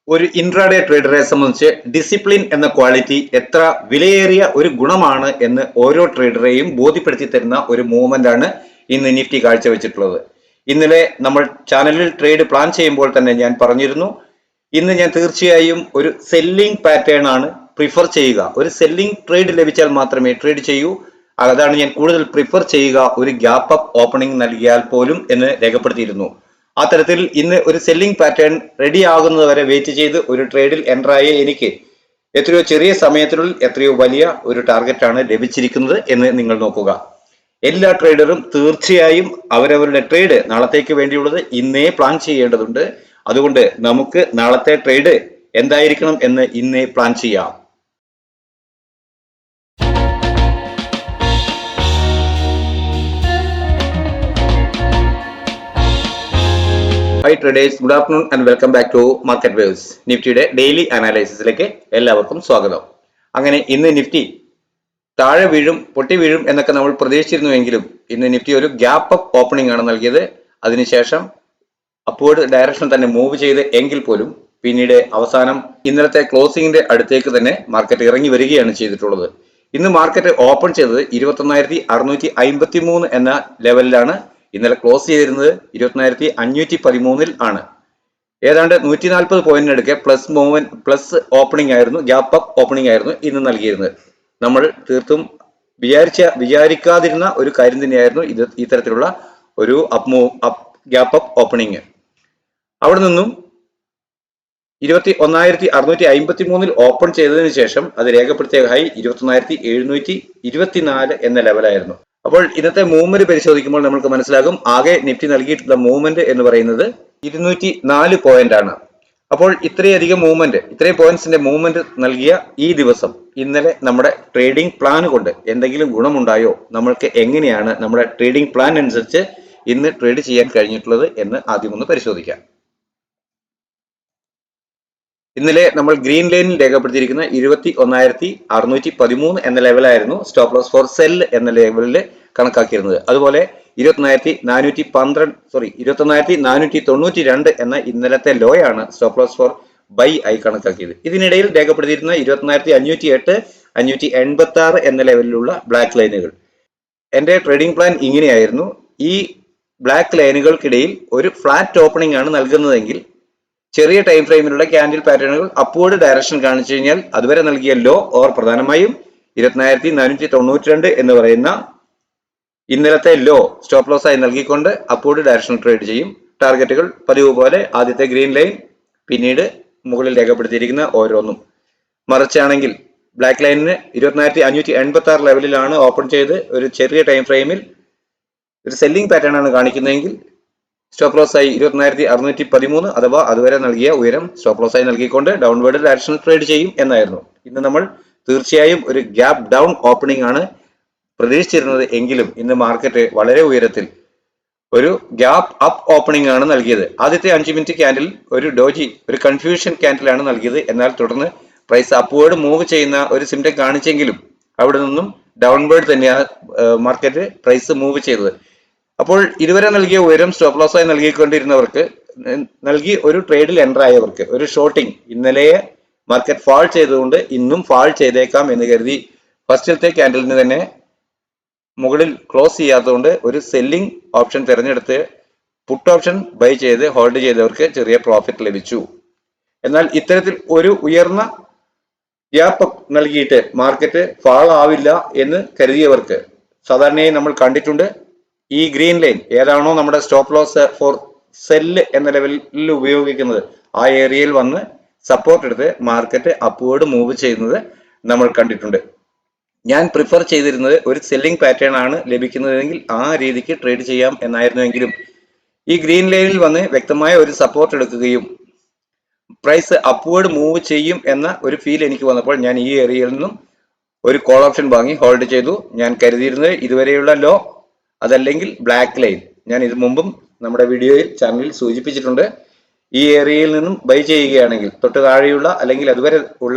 ഒരു ഇൻട്രാഡേ ട്രേഡറെ സംബന്ധിച്ച് ഡിസിപ്ലിൻ എന്ന ക്വാളിറ്റി എത്ര വിലയേറിയ ഒരു ഗുണമാണ് എന്ന് ഓരോ ട്രേഡറെയും ബോധ്യപ്പെടുത്തി തരുന്ന ഒരു മൂവ്മെന്റ് ആണ് ഇന്ന് നിഫ്റ്റി കാഴ്ചവെച്ചിട്ടുള്ളത്. ഇന്നലെ നമ്മൾ ചാനലിൽ ട്രേഡ് പ്ലാൻ ചെയ്യുമ്പോൾ തന്നെ ഞാൻ പറഞ്ഞിരുന്നു, ഇന്ന് ഞാൻ തീർച്ചയായും ഒരു സെല്ലിംഗ് പാറ്റേൺ ആണ് പ്രിഫർ ചെയ്യുക. ഒരു സെല്ലിംഗ് ട്രേഡ് ലഭിച്ചാൽ മാത്രമേ ട്രേഡ് ചെയ്യൂ. അതാണ് ഞാൻ കൂടുതൽ പ്രിഫർ ചെയ്യുക, ഒരു ഗ്യാപ്പ് അപ്പ് ഓപ്പണിംഗ് നൽകിയാൽ പോലും എന്ന് രേഖപ്പെടുത്തിയിരുന്നു. ആ തരത്തിൽ ഇന്ന് ഒരു സെല്ലിംഗ് പാറ്റേൺ റെഡി ആകുന്നത് വരെ വെയിറ്റ് ചെയ്ത് ഒരു ട്രേഡിൽ എൻ്റർ ആയ എനിക്ക് എത്രയോ ചെറിയ സമയത്തിനുള്ളിൽ എത്രയോ വലിയ ഒരു ടാർഗറ്റ് ആണ് ലഭിച്ചിരിക്കുന്നത് എന്ന് നിങ്ങൾ നോക്കുക. എല്ലാ ട്രേഡറും തീർച്ചയായും അവരവരുടെ ട്രേഡ് നാളത്തേക്ക് വേണ്ടിയുള്ളത് ഇന്നേ പ്ലാൻ ചെയ്യേണ്ടതുണ്ട്. അതുകൊണ്ട് നമുക്ക് നാളത്തെ ട്രേഡ് എന്തായിരിക്കണം എന്ന് ഇന്നേ പ്ലാൻ ചെയ്യാം. Hi traders, good afternoon and welcome back to market waves. നിഫ്റ്റിയുടെ ഡെയിലി അനാലിസിസിലേക്ക് എല്ലാവർക്കും സ്വാഗതം. അങ്ങനെ ഇന്ന് നിഫ്റ്റി താഴെ വീഴും, പൊട്ടി വീഴും എന്നൊക്കെ നമ്മൾ പ്രതീക്ഷിച്ചിരുന്നുവെങ്കിലും ഇന്ന് നിഫ്റ്റി ഒരു ഗ്യാപ്പ് അപ്പ് ഓപ്പണിംഗ് ആണ് നൽകിയത്. അതിനുശേഷം അപ്വേർഡ് ഡയറക്ഷൻ തന്നെ മൂവ് ചെയ്ത് എങ്കിൽ പോലും പിന്നീട് അവസാനം ഇന്നലത്തെ ക്ലോസിംഗിന്റെ അടുത്തേക്ക് തന്നെ മാർക്കറ്റ് ഇറങ്ങി വരികയാണ് ചെയ്തിട്ടുള്ളത്. ഇന്ന് മാർക്കറ്റ് ഓപ്പൺ ചെയ്തത് 21,653 എന്ന ലെവലിലാണ്. ഇന്നലെ ക്ലോസ് ചെയ്തിരുന്നത് 21,513 ആണ്. ഏതാണ്ട് 140 പോയിന്റിനടുക്കെ പ്ലസ് ഓപ്പണിംഗ് ആയിരുന്നു, ഗ്യാപ്പ് അപ്പ് ഓപ്പണിംഗ് ആയിരുന്നു ഇന്ന് നൽകിയിരുന്നത്. നമ്മൾ തീർത്തും വിചാരിക്കാതിരുന്ന ഒരു കാര്യം തന്നെയായിരുന്നു ഇത്, ഇത്തരത്തിലുള്ള ഒരു ഗ്യാപ്പ് അപ്പ് ഓപ്പണിംഗ്. അവിടെ നിന്നും 21,653 ഓപ്പൺ ചെയ്തതിനു ശേഷം അത് രേഖപ്പെടുത്തിയ ഹൈ 21,724 എന്ന ലെവലായിരുന്നു. അപ്പോൾ ഇന്നത്തെ മൂവ്മെന്റ് പരിശോധിക്കുമ്പോൾ നമുക്ക് മനസ്സിലാകും, ആകെ നിഫ്റ്റി നൽകിയിട്ടുള്ള മൂവ്മെന്റ് എന്ന് പറയുന്നത് 204 പോയിന്റ് ആണ്. അപ്പോൾ ഇത്രയും പോയിന്റ്സിന്റെ മൂവ്മെന്റ് നൽകിയ ഈ ദിവസം ഇന്നലെ നമ്മുടെ ട്രേഡിംഗ് പ്ലാൻ കൊണ്ട് എന്തെങ്കിലും ഗുണമുണ്ടായോ? നമ്മൾക്ക് എങ്ങനെയാണ് നമ്മുടെ ട്രേഡിംഗ് പ്ലാൻ അനുസരിച്ച് ഇന്ന് ട്രേഡ് ചെയ്യാൻ കഴിഞ്ഞിട്ടുള്ളത് എന്ന് ആദ്യം ഒന്ന് പരിശോധിക്കാം. ഇന്നലെ നമ്മൾ ഗ്രീൻ ലൈനിൽ രേഖപ്പെടുത്തിയിരിക്കുന്ന 21,613 എന്ന ലെവലായിരുന്നു സ്റ്റോപ്പ് ലോസ് ഫോർ സെൽ എന്ന ലെവലിൽ കണക്കാക്കിയിരുന്നത്. അതുപോലെ 21,492 എന്ന ഇന്നലത്തെ ലോ ആണ് സ്റ്റോപ്പ് ലോസ് ഫോർ ബൈ ആയി കണക്കാക്കിയത്. ഇതിനിടയിൽ രേഖപ്പെടുത്തിയിരുന്ന 21,508, 586 എന്ന ലെവലിലുള്ള ബ്ലാക്ക് ലൈനുകൾ. എന്റെ ട്രേഡിംഗ് പ്ലാൻ ഇങ്ങനെയായിരുന്നു. ഈ ബ്ലാക്ക് ലൈനുകൾക്കിടയിൽ ഒരു ഫ്ലാറ്റ് ഓപ്പണിംഗ് ആണ് നൽകുന്നതെങ്കിൽ ചെറിയ ടൈം ഫ്രെയിമിലുള്ള ക്യാൻഡിൽ പാറ്റേണുകൾ അപ്വേർഡ് ഡയറക്ഷൻ കാണിച്ചു കഴിഞ്ഞാൽ അതുവരെ നൽകിയ ലോ ഓർ പ്രധാനമായും 21,492 എന്ന് പറയുന്ന ഇന്നലത്തെ ലോ സ്റ്റോപ്പ് ലോസ് ആയി നൽകിക്കൊണ്ട് അപ്വേർഡ് ഡയറക്ഷൻ ട്രേഡ് ചെയ്യും. ടാർഗറ്റുകൾ പതിവ് പോലെ ആദ്യത്തെ ഗ്രീൻ ലൈൻ, പിന്നീട് മുകളിൽ രേഖപ്പെടുത്തിയിരിക്കുന്ന ഓരോന്നും. മറിച്ചാണെങ്കിൽ ബ്ലാക്ക് ലൈനിന് 21,586 ലെവലിലാണ് ഓപ്പൺ ചെയ്ത് ഒരു ചെറിയ ടൈം ഫ്രെയിമിൽ ഒരു സെല്ലിംഗ് പാറ്റേൺ ആണ് കാണിക്കുന്നതെങ്കിൽ സ്റ്റോപ്പ് ലോസ് ആയി 21,613 അഥവാ അതുവരെ നൽകിയ ഉയരം സ്റ്റോപ്പ് ലോസ് ആയി നൽകിക്കൊണ്ട് ഡൗൺവേർഡ് ഡയറക്ഷൻ ട്രേഡ് ചെയ്യും എന്നായിരുന്നു. ഇന്ന് നമ്മൾ തീർച്ചയായും ഒരു ഗ്യാപ്പ് ഡൗൺ ഓപ്പണിംഗ് ആണ് പ്രതീക്ഷിച്ചിരുന്നത് എങ്കിലും ഇന്ന് മാർക്കറ്റ് വളരെ ഉയരത്തിൽ ഒരു ഗ്യാപ്പ് അപ്പ് ഓപ്പണിംഗ് ആണ് നൽകിയത്. ആദ്യത്തെ 5 മിനിറ്റ് ക്യാൻഡിൽ ഒരു കൺഫ്യൂഷൻ ക്യാൻഡിലാണ് നൽകിയത്. എന്നാൽ തുടർന്ന് പ്രൈസ് അപ്വേർഡ് മൂവ് ചെയ്യുന്ന ഒരു സിംറ്റം കാണിച്ചെങ്കിലും അവിടെ നിന്നും ഡൗൺവേർഡ് തന്നെയാണ് മാർക്കറ്റ് പ്രൈസ് മൂവ് ചെയ്തത്. അപ്പോൾ ഇതുവരെ നൽകിയ ഉയരം സ്റ്റോപ്പ് ലോസ് ആയി നൽകിക്കൊണ്ടിരുന്നവർക്ക്, നൽകി ഒരു ട്രേഡിൽ എൻ്റർ ആയവർക്ക് ഒരു ഷോർട്ടിംഗ്, ഇന്നലെ മാർക്കറ്റ് ഫാൾ ചെയ്തുകൊണ്ട് ഇന്നും ഫാൾ ചെയ്തേക്കാം എന്ന് കരുതി ഫസ്റ്റിലത്തെ ക്യാൻഡലിന് തന്നെ മുകളിൽ ക്ലോസ് ചെയ്യാത്തതുകൊണ്ട് ഒരു സെല്ലിംഗ് ഓപ്ഷൻ തിരഞ്ഞെടുത്ത് പുട്ട് ഓപ്ഷൻ ബൈ ചെയ്ത് ഹോൾഡ് ചെയ്തവർക്ക് ചെറിയ പ്രോഫിറ്റ് ലഭിച്ചു. എന്നാൽ ഇത്തരത്തിൽ ഒരു ഉയർന്ന ഗ്യാപ്പ് അപ്പ് നൽകിയിട്ട് മാർക്കറ്റ് ഫാൾ ആവില്ല എന്ന് കരുതിയവർക്ക് സാധാരണയായി നമ്മൾ കണ്ടിട്ടുണ്ട്, ഈ ഗ്രീൻ ലൈൻ ഏതാണോ നമ്മുടെ സ്റ്റോപ്പ് ലോസ് ഫോർ സെല്ല് എന്ന ലെവലിൽ ഉപയോഗിക്കുന്നത് ആ ഏരിയയിൽ വന്ന് സപ്പോർട്ട് എടുത്ത് മാർക്കറ്റ് അപ്വേർഡ് മൂവ് ചെയ്യുന്നത് നമ്മൾ കണ്ടിട്ടുണ്ട്. ഞാൻ പ്രിഫർ ചെയ്തിരുന്നത് ഒരു സെല്ലിംഗ് പാറ്റേൺ ആണ് ലഭിക്കുന്നതെങ്കിൽ ആ രീതിക്ക് ട്രേഡ് ചെയ്യാം എന്നായിരുന്നുവെങ്കിലും ഈ ഗ്രീൻ ലൈനിൽ വന്ന് വ്യക്തമായ ഒരു സപ്പോർട്ട് എടുക്കുകയും പ്രൈസ് അപ്വേർഡ് മൂവ് ചെയ്യും എന്ന ഒരു ഫീൽ എനിക്ക് വന്നപ്പോൾ ഞാൻ ഈ ഏരിയയിൽ നിന്നും ഒരു കോൾ ഓപ്ഷൻ വാങ്ങി ഹോൾഡ് ചെയ്തു. ഞാൻ കരുതിയിരുന്നത് ഇതുവരെയുള്ള ലോ അതല്ലെങ്കിൽ ബ്ലാക്ക് ലൈൻ, ഞാൻ ഇത് മുമ്പും നമ്മുടെ വീഡിയോയിൽ ചാനലിൽ സൂചിപ്പിച്ചിട്ടുണ്ട്. ഈ ഏരിയയിൽ നിന്നും ബൈ ചെയ്യുകയാണെങ്കിൽ തൊട്ട് താഴെയുള്ള അല്ലെങ്കിൽ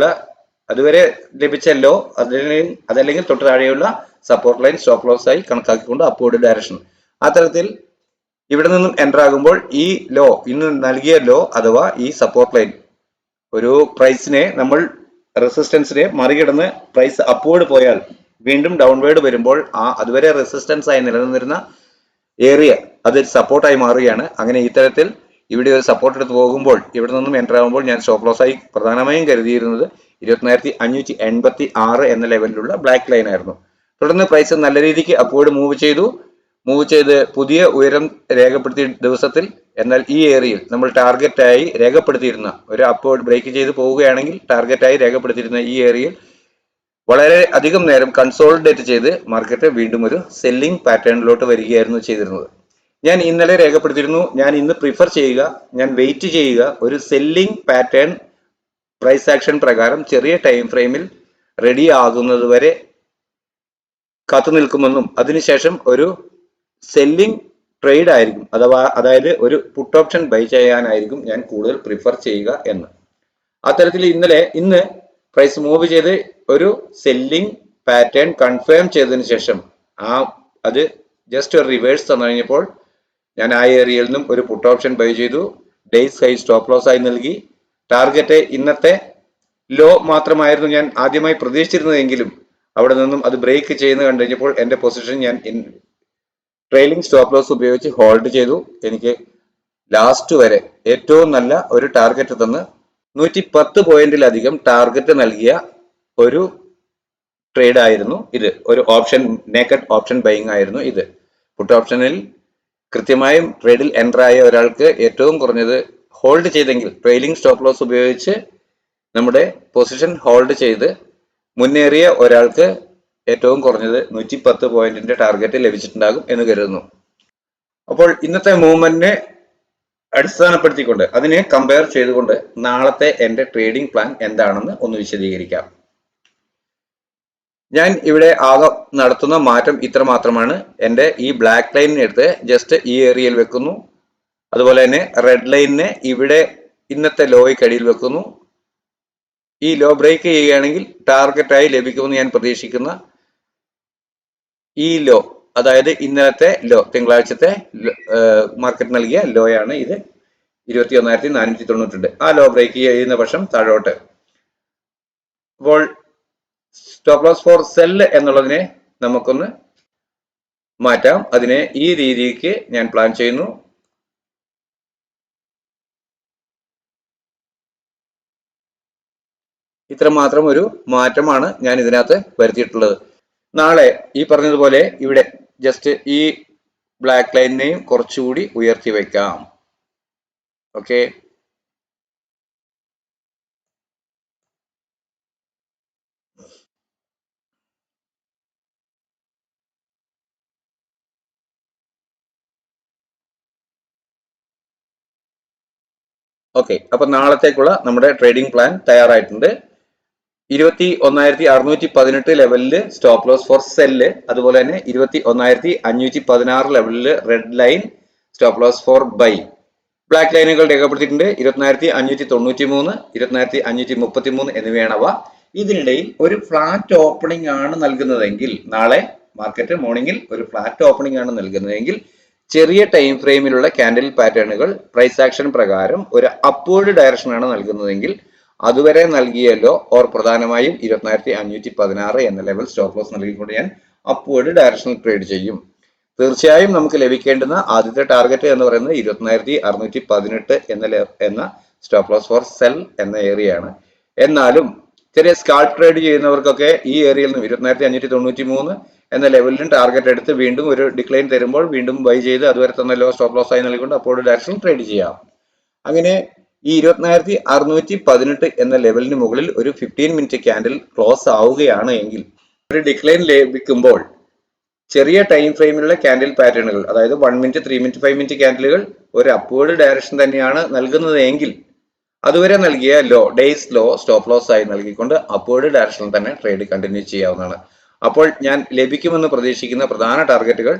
അതുവരെ ലഭിച്ച ലോ അതല്ലെങ്കിൽ തൊട്ട് താഴെയുള്ള സപ്പോർട്ട് ലൈൻ സ്റ്റോപ്പ് ലോസ് ആയി കണക്കാക്കിക്കൊണ്ട് അപ്വേർഡ് ഡയറക്ഷൻ, ആ തരത്തിൽ ഇവിടെ നിന്നും എൻ്റർ ആകുമ്പോൾ ഈ ലോ, ഇന്ന് നൽകിയ ലോ അഥവാ ഈ സപ്പോർട്ട് ലൈൻ ഒരു പ്രൈസിനെ നമ്മൾ റെസിസ്റ്റൻസിനെ മറികടന്ന് പ്രൈസ് അപ്വേർഡ് പോയാൽ വീണ്ടും ഡൗൺവേർഡ് വരുമ്പോൾ അതുവരെ റെസിസ്റ്റൻസ് ആയി നിലനിന്നിരുന്ന ഏരിയ അത് സപ്പോർട്ടായി മാറുകയാണ്. അങ്ങനെ ഇത്തരത്തിൽ ഇവിടെ ഒരു സപ്പോർട്ട് എടുത്ത് പോകുമ്പോൾ ഇവിടെ നിന്നും എൻ്റർ ആകുമ്പോൾ ഞാൻ സ്റ്റോപ്പ് ലോസ് ആയി പ്രധാനമായും കരുതിയിരുന്നത് 21,586 എന്ന ലെവലിലുള്ള ബ്ലാക്ക് ലൈൻ ആയിരുന്നു. തുടർന്ന് പ്രൈസ് നല്ല രീതിക്ക് അപ്വേർഡ് മൂവ് ചെയ്ത് പുതിയ ഉയരം രേഖപ്പെടുത്തിയ ദിവസത്തിൽ, എന്നാൽ ഈ ഏരിയയിൽ നമ്മൾ ടാർഗറ്റായി രേഖപ്പെടുത്തിയിരുന്ന ഒരു അപ്വേർഡ് ബ്രേക്ക് ചെയ്ത് പോവുകയാണെങ്കിൽ ടാർഗറ്റായി രേഖപ്പെടുത്തിയിരുന്ന ഈ ഏരിയയിൽ വളരെ അധികം നേരം കൺസോളിഡേറ്റ് ചെയ്ത് മാർക്കറ്റ് വീണ്ടും ഒരു സെല്ലിംഗ് പാറ്റേണിലോട്ട് വരികയായിരുന്നു ചെയ്തിരുന്നത്. ഞാൻ ഇന്നലെ രേഖപ്പെടുത്തിയിരുന്നു, ഞാൻ ഇന്ന് പ്രിഫർ ചെയ്യുക, ഞാൻ വെയിറ്റ് ചെയ്യുക ഒരു സെല്ലിംഗ് പാറ്റേൺ പ്രൈസ് ആക്ഷൻ പ്രകാരം ചെറിയ ടൈം ഫ്രെയിമിൽ റെഡി ആകുന്നത് വരെ കാത്തു നിൽക്കുമെന്നും അതിനുശേഷം ഒരു സെല്ലിംഗ് ട്രേഡ് ആയിരിക്കും, അതായത് ഒരു പുട്ട് ഓപ്ഷൻ ബൈ ചെയ്യാനായിരിക്കും ഞാൻ കൂടുതൽ പ്രിഫർ ചെയ്യുക എന്ന്. അത്തരത്തിൽ ഇന്ന് പ്രൈസ് മൂവ് ചെയ്ത് ഒരു സെല്ലിംഗ് പാറ്റേൺ കൺഫേം ചെയ്തതിനു ശേഷം അത് ജസ്റ്റ് ഒരു റിവേഴ്സ് തന്നു കഴിഞ്ഞപ്പോൾ ഞാൻ ആ ഏരിയയിൽ നിന്നും ഒരു പുട്ട് ഓപ്ഷൻ ബൈ ചെയ്തു. ഡേയ്സ് ഹൈ സ്റ്റോപ്പ് ലോസ് ആയി നൽകി. ടാർഗറ്റ് ഇന്നത്തെ ലോ മാത്രമായിരുന്നു ഞാൻ ആദ്യമായി പ്രതീക്ഷിച്ചിരുന്നതെങ്കിലും അവിടെ നിന്നും അത് ബ്രേക്ക് ചെയ്യുന്ന കണ്ടു കഴിഞ്ഞപ്പോൾ എന്റെ പൊസിഷൻ ഞാൻ ട്രെയിലിംഗ് സ്റ്റോപ്പ് ലോസ് ഉപയോഗിച്ച് ഹോൾഡ് ചെയ്തു. എനിക്ക് ലാസ്റ്റ് വരെ ഏറ്റവും നല്ല ഒരു ടാർഗറ്റ് തന്ന് 110 പോയിന്റിലധികം ടാർഗറ്റ് നൽകിയ ഒരു ട്രേഡ് ആയിരുന്നു ഇത്. ഒരു ഓപ്ഷൻ നേക്കഡ് ഓപ്ഷൻ ബൈയിങ് ആയിരുന്നു ഇത്. പുട്ട് ഓപ്ഷനിൽ കൃത്യമായും ട്രേഡിൽ എൻ്റർ ആയ ഒരാൾക്ക് ഏറ്റവും കുറഞ്ഞത് ഹോൾഡ് ചെയ്തെങ്കിൽ ട്രെയിലിംഗ് സ്റ്റോപ്പ് ലോസ് ഉപയോഗിച്ച് നമ്മുടെ പൊസിഷൻ ഹോൾഡ് ചെയ്ത് മുന്നേറിയ ഒരാൾക്ക് ഏറ്റവും കുറഞ്ഞത് 110 പോയിന്റിന്റെ ടാർഗറ്റ് ലഭിച്ചിട്ടുണ്ടാകും എന്ന് കരുതുന്നു. അപ്പോൾ ഇന്നത്തെ മൂവ്മെന്റിനെ അടിസ്ഥാനപ്പെടുത്തിക്കൊണ്ട് അതിനെ കമ്പയർ ചെയ്തുകൊണ്ട് നാളത്തെ എന്റെ ട്രേഡിംഗ് പ്ലാൻ എന്താണെന്ന് ഒന്ന് വിശദീകരിക്കാം. ഞാൻ ഇവിടെ ആകെ നടത്തുന്ന മാറ്റം ഇത്ര മാത്രമാണ്. എന്റെ ഈ ബ്ലാക്ക് ലൈനിനെ എടുത്ത് ജസ്റ്റ് ഈ ഏരിയയിൽ വെക്കുന്നു. അതുപോലെ തന്നെ റെഡ് ലൈനിനെ ഇവിടെ ഇന്നത്തെ ലോയ്ക്കടിയിൽ വെക്കുന്നു. ഈ ലോ ബ്രേക്ക് ചെയ്യുകയാണെങ്കിൽ ടാർഗറ്റായി ലഭിക്കുമെന്ന് ഞാൻ പ്രതീക്ഷിക്കുന്ന ഈ ലോ, അതായത് ഇന്നലത്തെ ലോ, തിങ്കളാഴ്ചത്തെ മാർക്കറ്റ് നൽകിയ ലോയാണ് ഇത്, 21,492. ആ ലോ ബ്രേക്ക് ചെയ്യുന്ന പക്ഷം താഴോട്ട്. അപ്പോൾ സ്റ്റോപ്പ് ലോസ് ഫോർ സെൽ എന്നുള്ളതിനെ നമുക്കൊന്ന് മാറ്റാം. അതിനെ ഈ രീതിക്ക് ഞാൻ പ്ലാൻ ചെയ്യുന്നു. ഇത്രമാത്രം ഒരു മാറ്റമാണ് ഞാൻ ഇതിനകത്ത് വരുത്തിയിട്ടുള്ളത്. നാളെ ഈ പറഞ്ഞതുപോലെ ഇവിടെ ജസ്റ്റ് ഈ ബ്ലാക്ക് ലൈനിനെയും കുറച്ചുകൂടി ഉയർത്തി വെക്കാം. ഓക്കെ, അപ്പൊ നാളത്തേക്കുള്ള നമ്മുടെ ട്രേഡിംഗ് പ്ലാൻ തയ്യാറായിട്ടുണ്ട്. 21,618 ലെവലില് സ്റ്റോപ്പ് ലോസ് ഫോർ സെല്ല്, അതുപോലെ തന്നെ 21,516 ലെവലില് red line stop loss for buy. Black ലൈനുകൾ രേഖപ്പെടുത്തിയിട്ടുണ്ട് 21,593, 21,533 എന്നിവയാണ് അവ. ഇതിനിടയിൽ ഒരു ഫ്ലാറ്റ് ഓപ്പണിംഗ് ആണ് നൽകുന്നതെങ്കിൽ, നാളെ മാർക്കറ്റ് മോർണിംഗിൽ ഒരു ഫ്ലാറ്റ് ഓപ്പണിംഗ് ആണ് നൽകുന്നതെങ്കിൽ ചെറിയ ടൈം ഫ്രെയിമിലുള്ള ക്യാൻഡിൽ പാറ്റേണുകൾ പ്രൈസ് ആക്ഷൻ പ്രകാരം ഒരു അപ്വേർഡ് ഡയറക്ഷൻ ആണ് നൽകുന്നതെങ്കിൽ അതുവരെ നൽകിയല്ലോ ഓർ പ്രധാനമായും 21,516 എന്ന ലെവൽ സ്റ്റോപ്പ് ലോസ് നൽകിക്കൊണ്ട് ഞാൻ അപ്വേർഡ് ഡയറക്ഷണൽ ട്രേഡ് ചെയ്യും. തീർച്ചയായും നമുക്ക് ലഭിക്കേണ്ടുന്ന ആദ്യത്തെ ടാർഗറ്റ് എന്ന് പറയുന്നത് 21,618 എന്ന സ്റ്റോപ്പ് ലോസ് ഫോർ സെൽ എന്ന ഏരിയയാണ്. എന്നാലും ചെറിയ സ്കാൾപ്പ് ട്രേഡ് ചെയ്യുന്നവർക്കൊക്കെ ഈ ഏരിയയിൽ നിന്നും 21,593 എന്ന ലെവലിലും ടാർഗറ്റ് എടുത്ത് വീണ്ടും ഒരു ഡിക്ലൈൻ തരുമ്പോൾ വീണ്ടും ബൈ ചെയ്ത് അതുവരെ തന്നെ ലോ സ്റ്റോപ്പ് ലോസ് ആയി നൽകിക്കൊണ്ട് അപ്വേർഡ് ഡയറക്ഷനിൽ ട്രേഡ് ചെയ്യാം. അങ്ങനെ ഈ 21,618 എന്ന ലെവലിന് മുകളിൽ ഒരു 15 മിനിറ്റ് ക്യാൻഡിൽ ക്ലോസ് ആവുകയാണ് എങ്കിൽ ഒരു ഡിക്ലൈൻ ലഭിക്കുമ്പോൾ ചെറിയ ടൈം ഫ്രെയിമിലുള്ള ക്യാൻഡിൽ പാറ്റേണുകൾ, അതായത് 1 മിനിറ്റ്, 3 മിനിറ്റ്, 5 മിനിറ്റ് ക്യാൻഡിലുകൾ ഒരു അപ്വേർഡ് ഡയറക്ഷൻ തന്നെയാണ് നൽകുന്നത് എങ്കിൽ അതുവരെ നൽകിയ low, days low stop loss ആയി നൽകിക്കൊണ്ട് അപ്വേർഡ് ഡയറക്ഷനിൽ തന്നെ ട്രേഡ് കണ്ടിന്യൂ ചെയ്യാവുന്നതാണ്. അപ്പോൾ ഞാൻ ലഭിക്കുമെന്ന് പ്രതീക്ഷിക്കുന്ന പ്രധാന ടാർഗറ്റുകൾ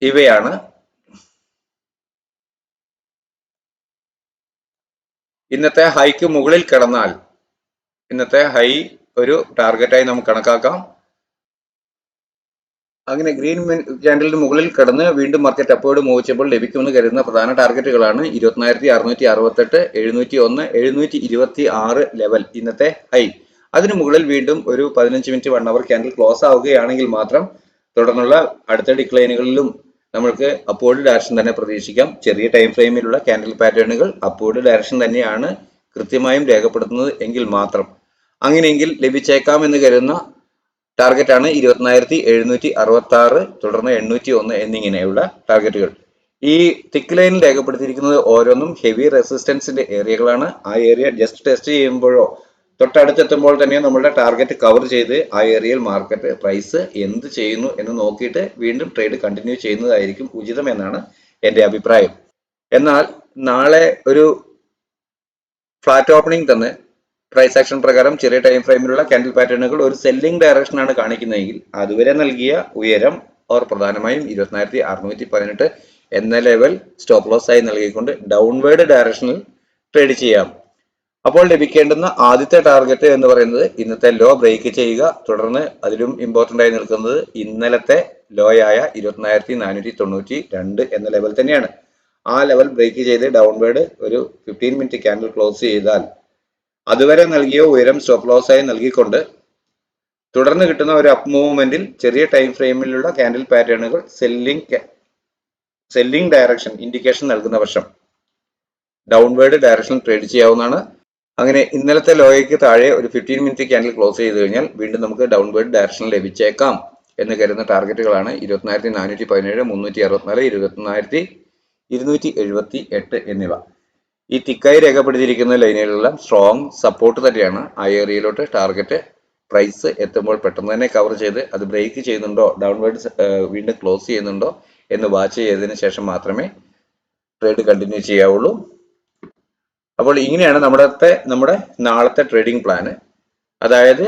ഇവയാണ്. ഇന്നത്തെ ഹൈക്ക് മുകളിൽ കടന്നാൽ ഇന്നത്തെ ഹൈ ഒരു ടാർഗറ്റായി നമുക്ക് കണക്കാക്കാം. അങ്ങനെ ഗ്രീൻ ക്യാൻഡലിന് മുകളിൽ കടന്ന് വീണ്ടും മാർക്കറ്റ് അപ്പോഴും മോഹിച്ചപ്പോൾ ലഭിക്കുമെന്ന് കരുതുന്ന പ്രധാന ടാർഗറ്റുകളാണ് 24,668, 701, 726 ലെവൽ ഇന്നത്തെ ഹൈ. അതിനു മുകളിൽ വീണ്ടും ഒരു 15 മിനിറ്റ് 1 അവർ ക്യാൻഡിൽ ക്ലോസ് ആവുകയാണെങ്കിൽ മാത്രം തുടർന്നുള്ള അടുത്ത ഡിക്ലൈനുകളിലും നമ്മൾക്ക് അപ്വേർഡ് ഡയറക്ഷൻ തന്നെ പ്രതീക്ഷിക്കാം. ചെറിയ ടൈം ഫ്രെയിമിലുള്ള ക്യാൻഡിൽ പാറ്റേണുകൾ അപ്വേർഡ് ഡയറക്ഷൻ തന്നെയാണ് കൃത്യമായും രേഖപ്പെടുത്തുന്നത് എങ്കിൽ മാത്രം. അങ്ങനെയെങ്കിൽ ലഭിച്ചേക്കാം എന്ന് കരുതുന്ന ടാർഗറ്റ് ആണ് 24,766, തുടർന്ന് 801 എന്നിങ്ങനെയുള്ള ടാർഗറ്റുകൾ. ഈ തിക്ക് ലൈനിൽ രേഖപ്പെടുത്തിയിരിക്കുന്നത് ഓരോന്നും ഹെവി റെസിസ്റ്റൻസിന്റെ ഏരിയകളാണ്. ആ ഏരിയ ജസ്റ്റ് ടെസ്റ്റ് ചെയ്യുമ്പോഴോ തൊട്ടടുത്തെത്തുമ്പോൾ തന്നെ നമ്മളുടെ ടാർഗറ്റ് കവർ ചെയ്ത് ആ ഏരിയയിൽ മാർക്കറ്റ് പ്രൈസ് എന്ത് ചെയ്യുന്നു എന്ന് നോക്കിയിട്ട് വീണ്ടും ട്രേഡ് കണ്ടിന്യൂ ചെയ്യുന്നതായിരിക്കും ഉചിതം എന്നാണ് എൻ്റെ അഭിപ്രായം. എന്നാൽ നാളെ ഒരു ഫ്ലാറ്റ് ഓപ്പണിംഗ് തന്നെ പ്രൈസ് ആക്ഷൻ പ്രകാരം ചെറിയ ടൈം ഫ്രെയിമിലുള്ള ക്യാൻഡിൽ പാറ്റേണുകൾ ഒരു സെല്ലിംഗ് ഡയറക്ഷൻ ആണ് കാണിക്കുന്നതെങ്കിൽ അതുവരെ നൽകിയ ഉയരം ഓർ പ്രധാനമായും 24,618 എന്ന ലെവൽ സ്റ്റോപ്പ് ലോസ് ആയി നൽകിക്കൊണ്ട് ഡൗൺവേർഡ് ഡയറക്ഷനിൽ ട്രേഡ് ചെയ്യാം. അപ്പോൾ ലഭിക്കേണ്ടുന്ന ആദ്യത്തെ ടാർഗറ്റ് എന്ന് പറയുന്നത് ഇന്നത്തെ ലോ ബ്രേക്ക് ചെയ്യുക. തുടർന്ന് അതിലും ഇമ്പോർട്ടന്റ് ആയി നിൽക്കുന്നത് ഇന്നലത്തെ ലോ ആയ 24,492 എന്ന ലെവൽ തന്നെയാണ്. ആ ലെവൽ ബ്രേക്ക് ചെയ്ത് ഡൗൺവേർഡ് ഒരു 15 മിനിറ്റ് ക്യാൻഡിൽ ക്ലോസ് ചെയ്താൽ അതുവരെ നൽകിയ ഉയരം സ്റ്റോപ്പ് ലോസ് ആയി നൽകിക്കൊണ്ട് തുടർന്ന് കിട്ടുന്ന ഒരു അപ്പ് മൂവ്മെന്റിൽ ചെറിയ ടൈം ഫ്രെയിമിലുള്ള ക്യാൻഡിൽ പാറ്റേണുകൾ സെല്ലിംഗ് ഡയറക്ഷൻ ഇൻഡിക്കേഷൻ നൽകുന്ന പക്ഷം ഡൗൺവേർഡ് ഡയറക്ഷൻ ട്രേഡ് ചെയ്യാവുന്നതാണ്. അങ്ങനെ ഇന്നലത്തെ ലോയ്ക്ക് താഴെ ഒരു 15 മിനിറ്റ് ക്യാൻഡിൽ ക്ലോസ് ചെയ്ത് കഴിഞ്ഞാൽ വീണ്ടും നമുക്ക് ഡൗൺവേർഡ് ഡയറക്ഷൻ ലഭിച്ചേക്കാം എന്ന് കരുതുന്ന ടാർഗറ്റുകളാണ് 24,417, 364, 22,278 എന്നിവ. ഈ തിക്കായി രേഖപ്പെടുത്തിയിരിക്കുന്ന ലൈനുകളെല്ലാം സ്ട്രോങ് സപ്പോർട്ട് തന്നെയാണ്. ആ ഏരിയയിലോട്ട് ടാർഗറ്റ് പ്രൈസ് എത്തുമ്പോൾ പെട്ടെന്ന് തന്നെ കവർ ചെയ്ത് അത് ബ്രേക്ക് ചെയ്യുന്നുണ്ടോ, ഡൗൺവേർഡ് വീണ്ടും ക്ലോസ് ചെയ്യുന്നുണ്ടോ എന്ന് വാച്ച് ചെയ്തതിന് ശേഷം മാത്രമേ ട്രേഡ് കണ്ടിന്യൂ ചെയ്യാവുള്ളൂ. അപ്പോൾ ഇങ്ങനെയാണ് നമ്മുടെ നാളത്തെ ട്രേഡിംഗ് പ്ലാന്. അതായത്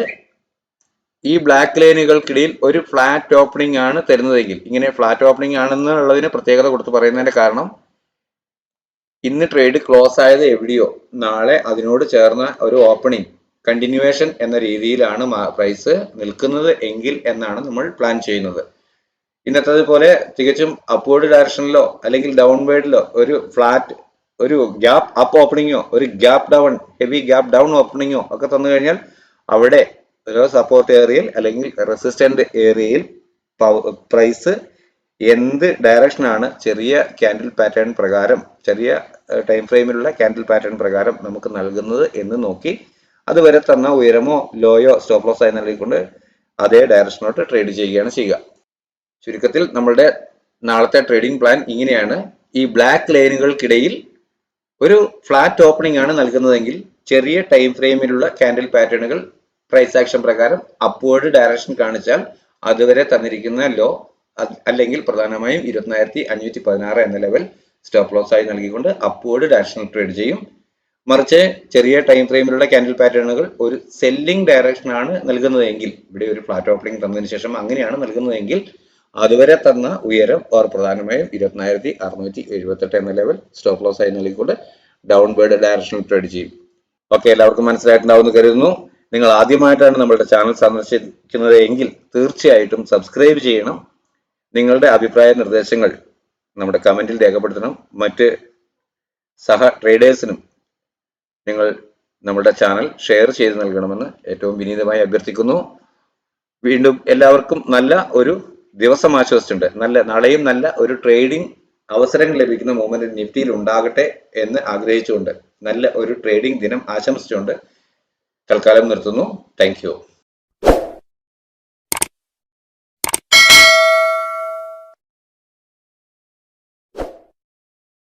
ഈ ബ്ലാക്ക് ലൈനുകൾക്കിടയിൽ ഒരു ഫ്ലാറ്റ് ഓപ്പണിംഗ് ആണ് തരുന്നതെങ്കിൽ, ഇങ്ങനെ ഫ്ലാറ്റ് ഓപ്പണിംഗ് ആണെന്നുള്ളതിന് പ്രത്യേകത കൊടുത്ത് പറയുന്നതിന്റെ കാരണം ഇന്ന് ട്രേഡ് ക്ലോസ് ആയത് എവിടെയോ നാളെ അതിനോട് ചേർന്ന ഒരു ഓപ്പണിംഗ് കണ്ടിന്യൂവേഷൻ എന്ന രീതിയിലാണ് പ്രൈസ് നിൽക്കുന്നത് എങ്കിൽ എന്നാണ് നമ്മൾ പ്ലാൻ ചെയ്യുന്നത്. ഇന്നത്തെ പോലെ തികച്ചും അപ്വേർഡ് ഡയറക്ഷനിലോ അല്ലെങ്കിൽ ഡൗൺവേർഡിലോ ഒരു ഗ്യാപ്പ് അപ്പ് ഓപ്പണിങ്ങോ ഒരു gap down heavy gap down ഓപ്പണിങ്ങോ ഒക്കെ തന്നു കഴിഞ്ഞാൽ അവിടെ ഒരു സപ്പോർട്ട് ഏരിയയിൽ അല്ലെങ്കിൽ റെസിസ്റ്റന്റ് ഏരിയയിൽ പ്രൈസ് എന്ത് ഡയറക്ഷനാണ് ചെറിയ ക്യാൻഡിൽ പാറ്റേൺ പ്രകാരം, ചെറിയ ടൈം ഫ്രെയിമിലുള്ള ക്യാൻഡിൽ പാറ്റേൺ പ്രകാരം നമുക്ക് നൽകുന്നത് എന്ന് നോക്കി അതുവരെ തന്ന ഉയരമോ ലോയോ സ്റ്റോപ്പ് ലോസ് ആയി നൽകിക്കൊണ്ട് അതേ ഡയറക്ഷനോട്ട് ട്രേഡ് ചെയ്യുകയാണ് ചെയ്യുക. ചുരുക്കത്തിൽ നമ്മളുടെ നാളത്തെ ട്രേഡിംഗ് പ്ലാൻ ഇങ്ങനെയാണ്. ഈ ബ്ലാക്ക് ലൈനുകൾക്കിടയിൽ ഒരു ഫ്ലാറ്റ് ഓപ്പണിംഗ് ആണ് നൽകുന്നതെങ്കിൽ ചെറിയ ടൈം ഫ്രെയിമിലുള്ള ക്യാൻഡിൽ പാറ്റേണുകൾ പ്രൈസ് ആക്ഷൻ പ്രകാരം അപ്വേർഡ് ഡയറക്ഷൻ കാണിച്ചാൽ അതുവരെ തന്നിരിക്കുന്ന ലോ അല്ലെങ്കിൽ പ്രധാനമായും 24,516 എന്ന ലെവൽ സ്റ്റോപ്പ് ലോസ് ആയി നൽകിക്കൊണ്ട് അപ്വേർഡ് ഡയറക്ഷനിൽ ട്രേഡ് ചെയ്യും. മറിച്ച് ചെറിയ ടൈം ഫ്രെയിമിലുള്ള ക്യാൻഡിൽ പാറ്റേണുകൾ ഒരു സെല്ലിംഗ് ഡയറക്ഷൻ ആണ് നൽകുന്നതെങ്കിൽ, ഇവിടെ ഒരു ഫ്ലാറ്റ് ഓപ്പണിംഗ് തന്നതിന് ശേഷം അങ്ങനെയാണ് നൽകുന്നതെങ്കിൽ അതുവരെ തന്ന ഉയരം ഓർ പ്രധാനമായും 24,678 എന്ന ലെവൽ സ്റ്റോപ്പ് ലോസ് ആയി നൽകിക്കൊണ്ട് ഡൗൺവേർഡ് ഡയറക്ഷനിൽ ട്രേഡ് ചെയ്യും. ഓക്കെ, എല്ലാവർക്കും മനസ്സിലായിട്ടുണ്ടാവുമെന്ന് കരുതുന്നു. നിങ്ങൾ ആദ്യമായിട്ടാണ് നമ്മളുടെ ചാനൽ സന്ദർശിക്കുന്നത് എങ്കിൽ തീർച്ചയായിട്ടും സബ്സ്ക്രൈബ് ചെയ്യണം. നിങ്ങളുടെ അഭിപ്രായ നിർദ്ദേശങ്ങൾ നമ്മുടെ കമന്റിൽ രേഖപ്പെടുത്തണം. മറ്റ് സഹ ട്രേഡേഴ്സിനും നിങ്ങൾ നമ്മുടെ ചാനൽ ഷെയർ ചെയ്ത് നൽകണമെന്ന് ഏറ്റവും വിനീതമായി അഭ്യർത്ഥിക്കുന്നു. വീണ്ടും എല്ലാവർക്കും നല്ല ഒരു ദിവസം ആശ്വസിച്ചുണ്ട്. നാളെയും നല്ല ഒരു ട്രേഡിംഗ് അവസരങ്ങൾ ലഭിക്കുന്ന മൂവ്മെന്റ് നിഫ്റ്റിയിൽ ഉണ്ടാകട്ടെ എന്ന് ആഗ്രഹിച്ചുകൊണ്ട് നല്ല ഒരു ട്രേഡിംഗ് ദിനം ആശംസിച്ചുകൊണ്ട് തൽക്കാലം നിർത്തുന്നു. Thank you.